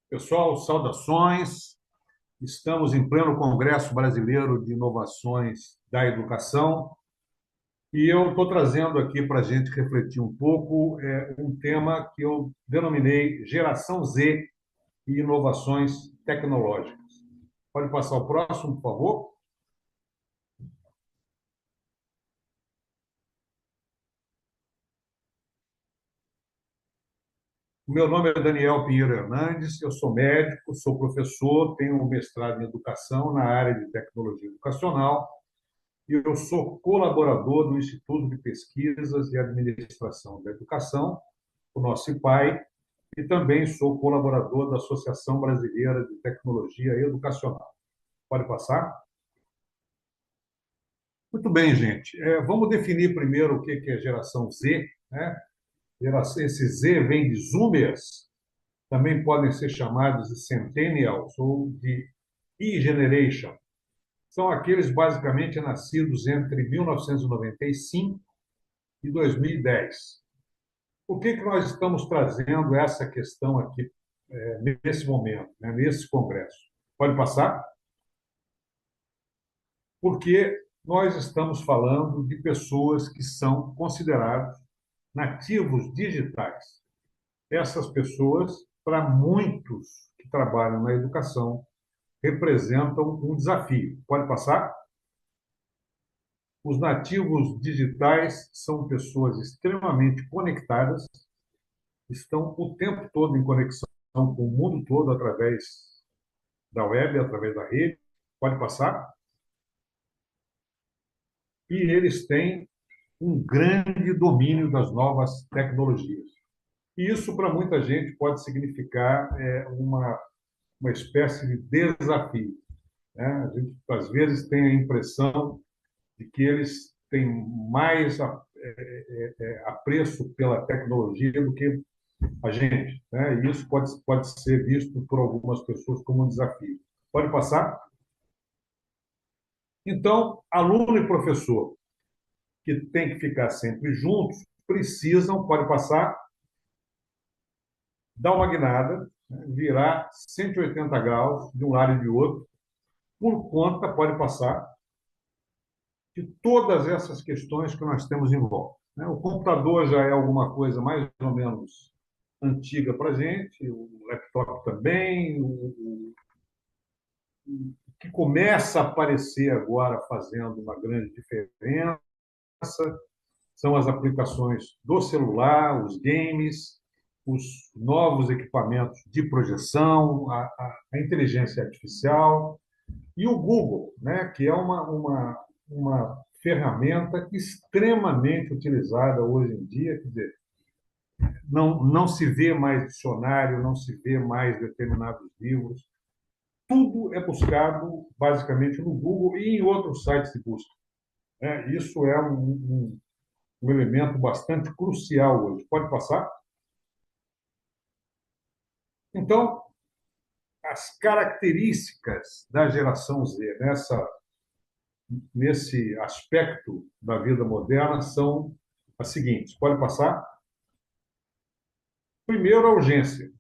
Pessoal, saudações. Estamos em pleno Congresso Brasileiro de Inovações da Educação e eu estou trazendo aqui para a gente refletir um pouco um tema que eu denominei Geração Z e Inovações Tecnológicas. Pode passar o próximo, por favor? O meu nome é Daniel Pinheiro Hernandes, eu sou médico, sou professor, tenho um mestrado em educação na área de tecnologia educacional e eu sou colaborador do Instituto de Pesquisas e Administração da Educação, o nosso IPAE, e também sou colaborador da Associação Brasileira de Tecnologia Educacional. Pode passar? Muito bem, gente. Vamos definir primeiro o que é geração Z, né? Esse Z vem de Zoomers, também podem ser chamados de Centennials ou de E-Generation. São aqueles basicamente nascidos entre 1995 e 2010. Por que nós estamos trazendo essa questão aqui nesse momento, né, nesse congresso? Pode passar? Porque nós estamos falando de pessoas que são consideradas nativos digitais. Essas pessoas, para muitos que trabalham na educação, representam um desafio. Pode passar? Os nativos digitais são pessoas extremamente conectadas, estão o tempo todo em conexão com o mundo todo através da web, através da rede. Pode passar? E eles têm um grande domínio das novas tecnologias. E isso, para muita gente, pode significar uma espécie de desafio, né? A gente, às vezes, tem a impressão de que eles têm mais apreço pela tecnologia do que a gente, né? E isso pode ser visto por algumas pessoas como um desafio. Pode passar? Então, aluno e professor, que tem que ficar sempre juntos, precisam, pode passar, dar uma guinada, né? Virar 180 graus de um lado e de outro, por conta, pode passar, de todas essas questões que nós temos em volta, né? O computador já é alguma coisa mais ou menos antiga para a gente, o laptop também, que começa a aparecer agora fazendo uma grande diferença são as aplicações do celular, os games, os novos equipamentos de projeção, a inteligência artificial e o Google, né, que é uma ferramenta extremamente utilizada hoje em dia. Quer dizer, não se vê mais dicionário, não se vê mais determinados livros. Tudo é buscado basicamente no Google e em outros sites de busca, né? Isso é um elemento bastante crucial hoje. Pode passar? Então, as características da geração Z nesse aspecto da vida moderna são as seguintes. Pode passar? Primeiro, a urgência.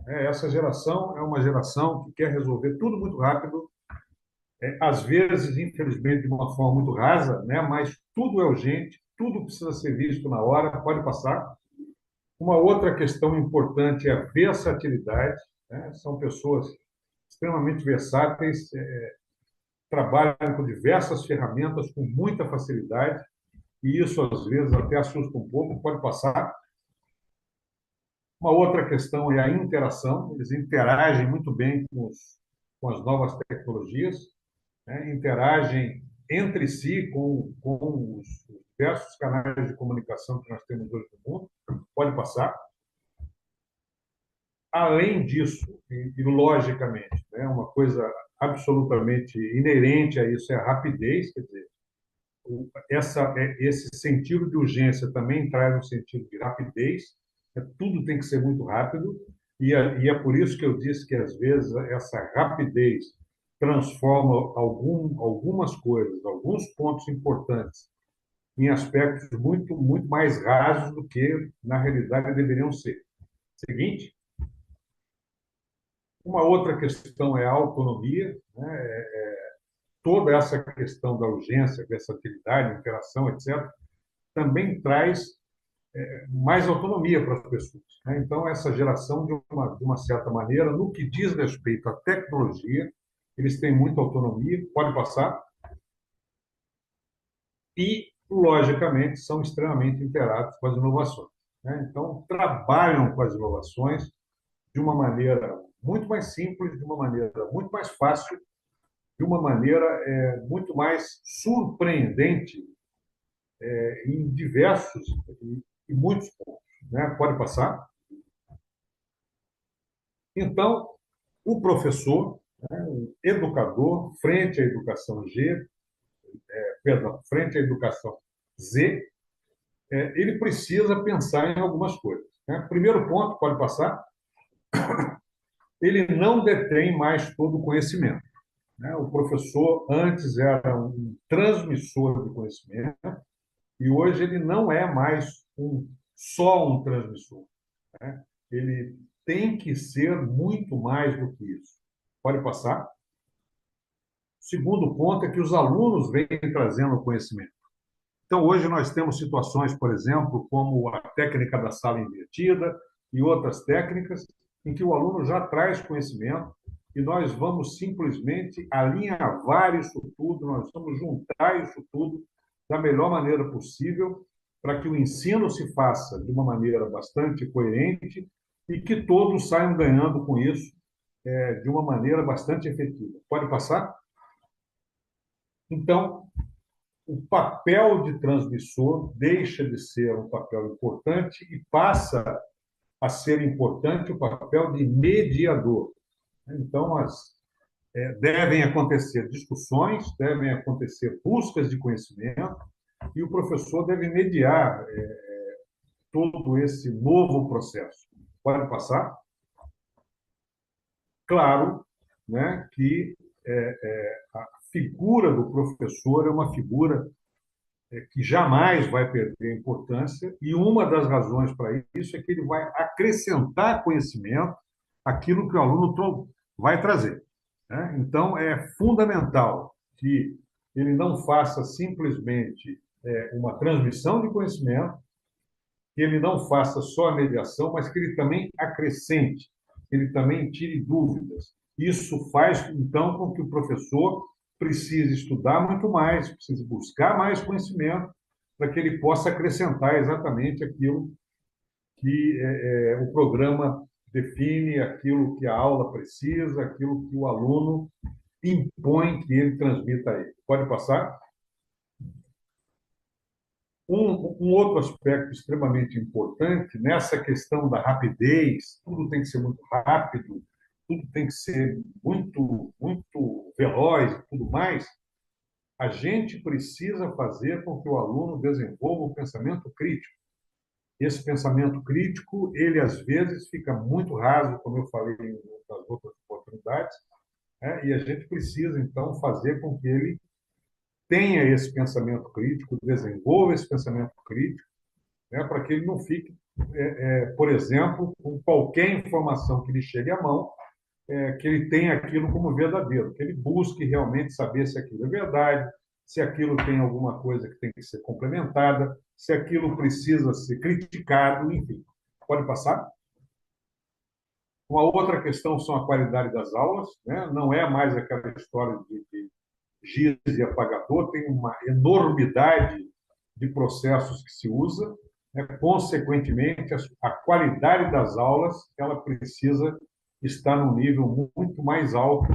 Essa geração é uma geração que quer resolver tudo muito rápido, às vezes, infelizmente, de uma forma muito rasa, né? Mas tudo é urgente, tudo precisa ser visto na hora. Pode passar? Uma outra questão importante é a versatilidade, né? São pessoas extremamente versáteis, trabalham com diversas ferramentas com muita facilidade, e isso às vezes até assusta um pouco. Pode passar? Uma outra questão é a interação, eles interagem muito bem com as novas tecnologias, né? Interagem entre si com os diversos canais de comunicação que nós temos hoje no mundo. Pode passar? Além disso, e logicamente, né, uma coisa absolutamente inerente a isso é a rapidez, quer dizer, esse sentido de urgência também traz um sentido de rapidez, tudo tem que ser muito rápido, e é por isso que eu disse que, às vezes, essa rapidez transforma algumas coisas, alguns pontos importantes, em aspectos muito, muito mais rasos do que, na realidade, deveriam ser. Seguinte, uma outra questão é a autonomia, né? Toda essa questão da urgência, versatilidade, interação, etc., também traz mais autonomia para as pessoas, né? Então, essa geração, de uma certa maneira, no que diz respeito à tecnologia, eles têm muita autonomia, pode passar, e, logicamente, são extremamente inteirados com as inovações, né? Então, trabalham com as inovações de uma maneira muito mais simples, de uma maneira muito mais fácil, de uma maneira muito mais surpreendente em diversos e muitos pontos, né? Pode passar. Então, o professor, né, o educador, frente à educação G, perdão, frente à educação Z, ele precisa pensar em algumas coisas, né? Primeiro ponto, pode passar, ele não detém mais todo o conhecimento, né? O professor antes era um transmissor de conhecimento e hoje ele não é mais só um transmissor, né? Ele tem que ser muito mais do que isso. Pode passar. O segundo ponto é que os alunos vêm trazendo conhecimento. Então, hoje nós temos situações, por exemplo, como a técnica da sala invertida e outras técnicas, em que o aluno já traz conhecimento e nós vamos simplesmente alinhavar isso tudo, nós vamos juntar isso tudo da melhor maneira possível para que o ensino se faça de uma maneira bastante coerente e que todos saiam ganhando com isso de uma maneira bastante efetiva. Pode passar? Então, o papel de transmissor deixa de ser um papel importante e passa a ser importante o papel de mediador. Então, devem acontecer discussões, devem acontecer buscas de conhecimento, e o professor deve mediar todo esse novo processo. Pode passar? Claro, né, que a figura do professor é uma figura que jamais vai perder a importância, e uma das razões para isso é que ele vai acrescentar conhecimento àquilo que o aluno vai trazer, né? Então, é fundamental que ele não faça simplesmente uma transmissão de conhecimento, que ele não faça só a mediação, mas que ele também acrescente, que ele também tire dúvidas. Isso faz, então, com que o professor precise estudar muito mais, precise buscar mais conhecimento, para que ele possa acrescentar exatamente aquilo que o programa define, aquilo que a aula precisa, aquilo que o aluno impõe que ele transmita a ele. Pode passar? Um outro aspecto extremamente importante nessa questão da rapidez, tudo tem que ser muito rápido, tudo tem que ser muito, muito veloz e tudo mais, a gente precisa fazer com que o aluno desenvolva o pensamento crítico. Esse pensamento crítico, ele às vezes fica muito raso, como eu falei nas outras oportunidades, né? E a gente precisa, então, fazer com que ele tenha esse pensamento crítico, desenvolva esse pensamento crítico, né, para que ele não fique, por exemplo, com qualquer informação que lhe chegue à mão, que ele tenha aquilo como verdadeiro, que ele busque realmente saber se aquilo é verdade, se aquilo tem alguma coisa que tem que ser complementada, se aquilo precisa ser criticado, enfim. Pode passar? Uma outra questão são a qualidade das aulas, né? Não é mais aquela história de giz e apagador, tem uma enormidade de processos que se usa, né? Consequentemente, a qualidade das aulas ela precisa estar num nível muito mais alto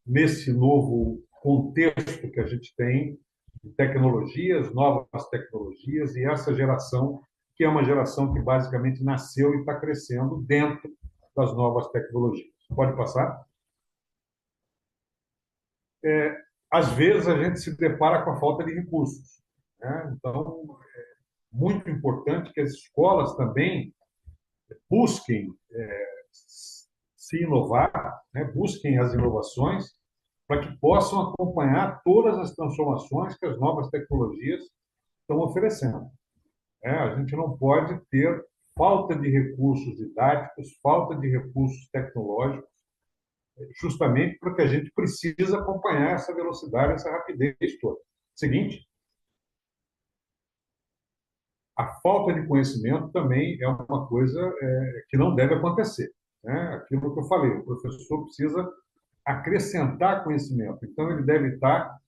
nesse novo contexto que a gente tem de tecnologias, novas tecnologias, e essa geração, que é uma geração que basicamente nasceu e está crescendo dentro das novas tecnologias. Pode passar? Às vezes a gente se depara com a falta de recursos, né? Então, muito importante que as escolas também busquem se inovar, né? Busquem as inovações para que possam acompanhar todas as transformações que as novas tecnologias estão oferecendo. A gente não pode ter falta de recursos didáticos, falta de recursos tecnológicos, justamente porque a gente precisa acompanhar essa velocidade, essa rapidez toda. Seguinte, a falta de conhecimento também é uma coisa que não deve acontecer. Né? Aquilo que eu falei, o professor precisa acrescentar conhecimento. Então, ele deve estar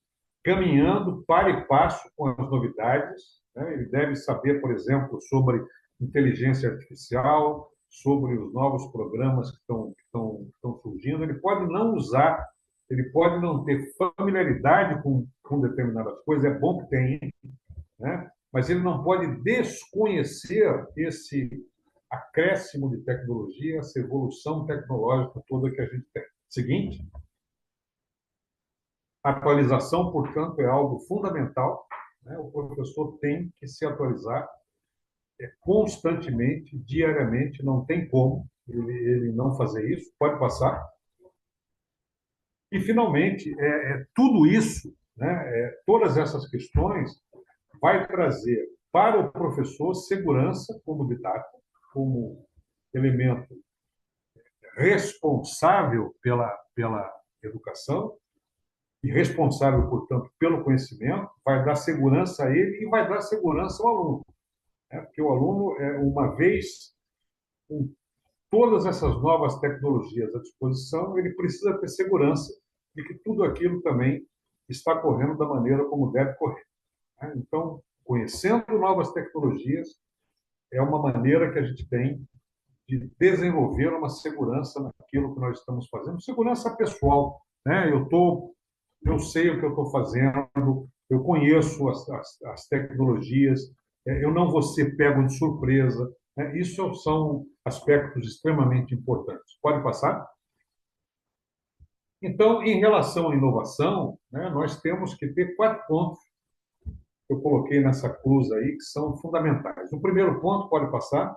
caminhando para e passo com as novidades. Né? Ele deve saber, por exemplo, sobre inteligência artificial, sobre os novos programas que estão surgindo. Ele pode não usar, ele pode não ter familiaridade com determinadas coisas, é bom que tenha, né? Mas ele não pode desconhecer esse acréscimo de tecnologia, essa evolução tecnológica toda que a gente tem. Seguinte, a atualização, portanto, é algo fundamental, né? O professor tem que se atualizar constantemente, diariamente, não tem como ele não fazer isso, pode passar. E, finalmente, tudo isso, né, todas essas questões, vai trazer para o professor segurança como didático, como elemento responsável pela educação e responsável, portanto, pelo conhecimento, vai dar segurança a ele e vai dar segurança ao aluno. Né? Porque o aluno, uma vez com todas essas novas tecnologias à disposição, ele precisa ter segurança de que tudo aquilo também está correndo da maneira como deve correr. Né? Então, conhecendo novas tecnologias, é uma maneira que a gente tem de desenvolver uma segurança naquilo que nós estamos fazendo, segurança pessoal, né? Eu sei o que eu estou fazendo, eu conheço as tecnologias, eu não vou ser pego de surpresa, né? Isso são aspectos extremamente importantes. Pode passar? Então, em relação à inovação, né, nós temos que ter 4 pontos que eu coloquei nessa cruz aí, que são fundamentais. O primeiro ponto, pode passar,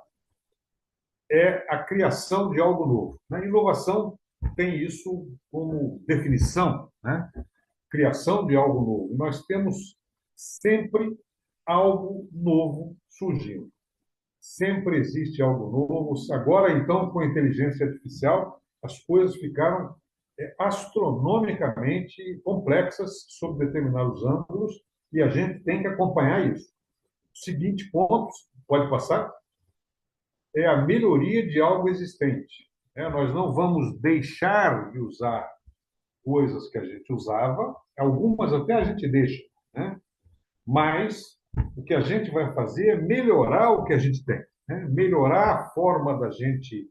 é a criação de algo novo. A inovação tem isso como definição, né? Criação de algo novo. Nós temos sempre algo novo surgindo. Sempre existe algo novo. Agora, então, com a inteligência artificial, as coisas ficaram astronomicamente complexas sob determinados ângulos e a gente tem que acompanhar isso. Seguinte ponto, pode passar? É a melhoria de algo existente. Nós não vamos deixar de usar coisas que a gente usava, algumas até a gente deixa, né? Mas o que a gente vai fazer é melhorar o que a gente tem, né? Melhorar a forma da gente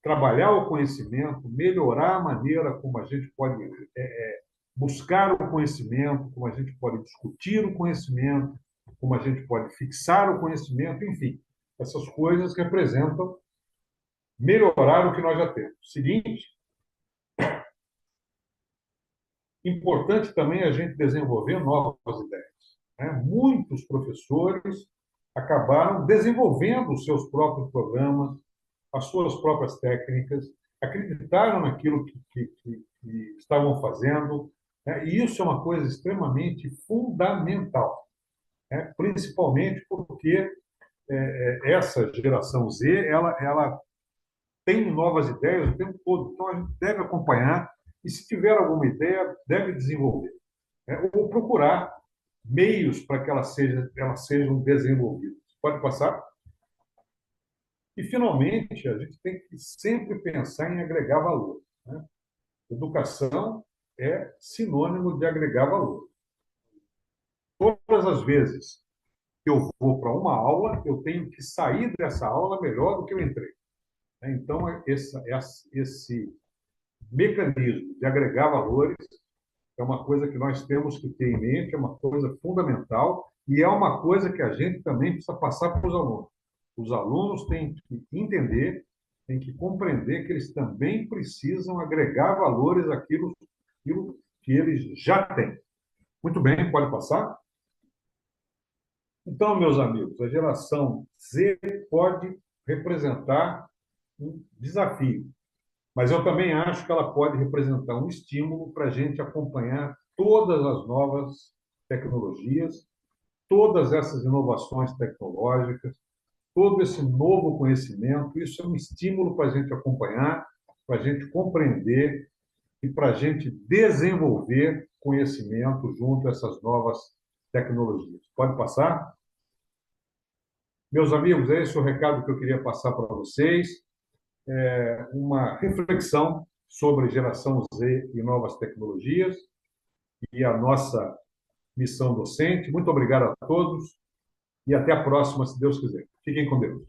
trabalhar o conhecimento, melhorar a maneira como a gente pode buscar o conhecimento, como a gente pode discutir o conhecimento, como a gente pode fixar o conhecimento, enfim, essas coisas representam melhorar o que nós já temos. Seguinte, importante também a gente desenvolver novas ideias, né? Muitos professores acabaram desenvolvendo os seus próprios programas, as suas próprias técnicas, acreditaram naquilo que estavam fazendo, né? E isso é uma coisa extremamente fundamental, né? Principalmente porque essa geração Z, ela tem novas ideias o tempo todo, então a gente deve acompanhar e, se tiver alguma ideia, deve desenvolver, né? Ou procurar meios para que elas sejam desenvolvidas. Pode passar? E, finalmente, a gente tem que sempre pensar em agregar valor, né? Educação é sinônimo de agregar valor. Todas as vezes que eu vou para uma aula, eu tenho que sair dessa aula melhor do que eu entrei, né? Então, esse mecanismo de agregar valores é uma coisa que nós temos que ter em mente, é uma coisa fundamental e é uma coisa que a gente também precisa passar para os alunos. Os alunos têm que entender, têm que compreender que eles também precisam agregar valores àquilo que eles já têm. Muito bem, pode passar? Então, meus amigos, a geração Z pode representar um desafio, mas eu também acho que ela pode representar um estímulo para a gente acompanhar todas as novas tecnologias, todas essas inovações tecnológicas, todo esse novo conhecimento. Isso é um estímulo para a gente acompanhar, para a gente compreender e para a gente desenvolver conhecimento junto a essas novas tecnologias. Pode passar? Meus amigos, é esse o recado que eu queria passar para vocês. Uma reflexão sobre geração Z e novas tecnologias e a nossa missão docente. Muito obrigado a todos e até a próxima, se Deus quiser. Fiquem com Deus.